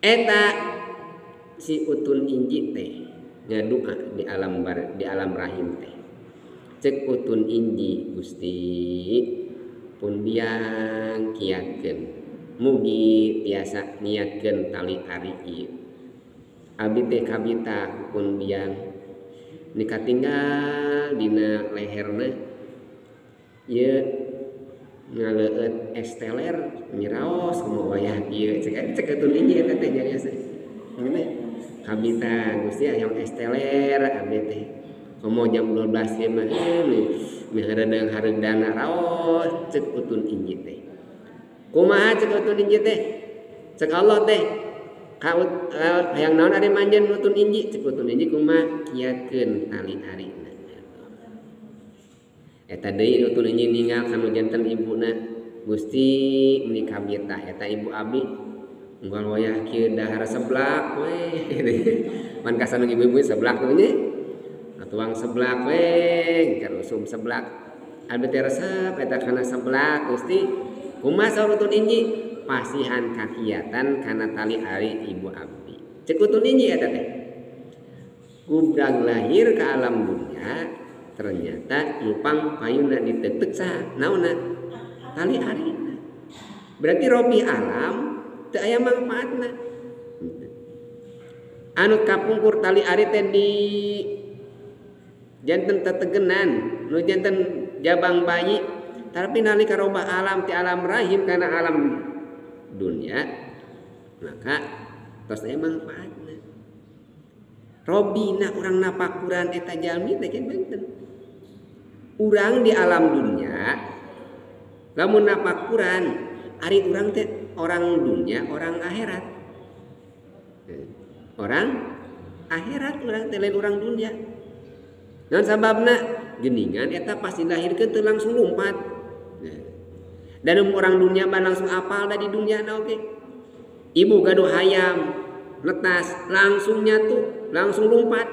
eta si utun inji teh ngadoa di alam rahim teh. Cek utun inji Gusti pun biang kiatkeun mugi tiasa niatkeun tali ari ieu. Abi teh kabita pun biang nikatinggal dina leherna ieu ngaleueut esteler nyiraos kumaha wayah ieu cek utun inji eta teh jariasa. Ngene kabita Gusti hayang esteler abi teh komo jam 12 ge mah mihareudang hareudana raos cek utun inji teh. Kumaha cek utun inji teh? Cek Allah teh hayang naon ari manjeun utun inji cek utun inji kumaha kiatkeun tali arina. Eta deui utun inji ninggal kanu janten ibuna Gusti meni kabita eta ibu abi unggal wayah kieu dahar seblak we. Man kasanu ibu-ibu seblak we tuang seblak we karusum seblak abi teh resep eta kana seblak Gusti kumaha saur utun inji pasihan kakiatan kana tali ari ibu abi cek utun inji eta teh gubrang lahir ke alam dunia ternyata lupang payuna diteuteuk saha naonna tali arina berarti robi alam teu aya manfaatna anu kapungkur tali ari teh di janten tetegenan nu janten jabang bayi tapi nalika robah alam ti alam rahim kana alam dunia maka tos aya manfaatna robina urang napakuran eta jalmi teh benten urang di alam dunia lamun napakuran ari urang teh orang dunia orang akhirat urang teh lain urang dunia. Dan sababna geningan eta pasti dilahirkeun teu langsung lumpat. Dan orang dunia mah langsung apal da di dunia na oge. Ibu gaduh hayam netas langsung nyatu, langsung lumpat.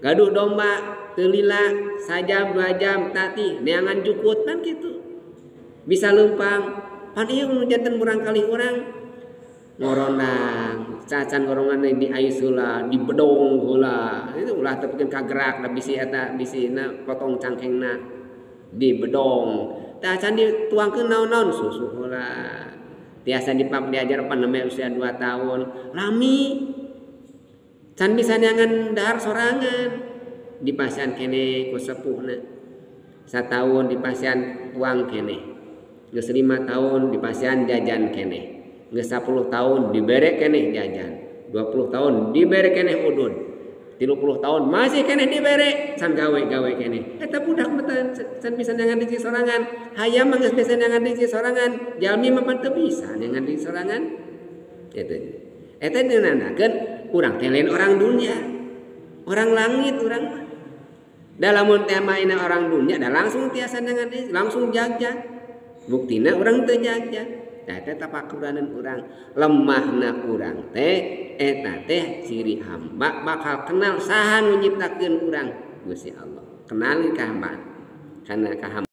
Gaduh domba teu lila sajam 2 jam tati neangan jukut kan kitu. Bisa leumpang. Pan ieu janten urang kali urang ngoronang cacan ngorongan di aisula di bedong heula itu ulah tepikeun kagerak da bisi eta bisina potong cangkengna di bedong tah can dituangkeun naon-naon susu heula tiasa diajar paneme usia 2 tahun lami can bisa neangan dahar sorangan dipasian kene ku sepuhna 1 tahun dipasian tuang kene geus 5 tahun dipasian jajan kene geus 10 tahun dibere keneh jajan 20 tahun dibere keneh udun 30 tahun masih keneh dibere can gawe keneh eta budak meuteun can bisa nyangan di sorangan hayam mah geus bisa nyangan di sorangan jalmi mah teu bisa nyangan di sorangan eta dinandakeun urang teh lain orang dunia orang langit urang mah da lamun teh maina orang dunia da langsung tiasa nyangan langsung jagjag buktina urang teu jagjag eta tapakuranan urang lemahna urang teh eta teh ciri hamba bakal kenal saha nu nyiptakeun urang Gusti Allah kenali ka hamba kana ka hamba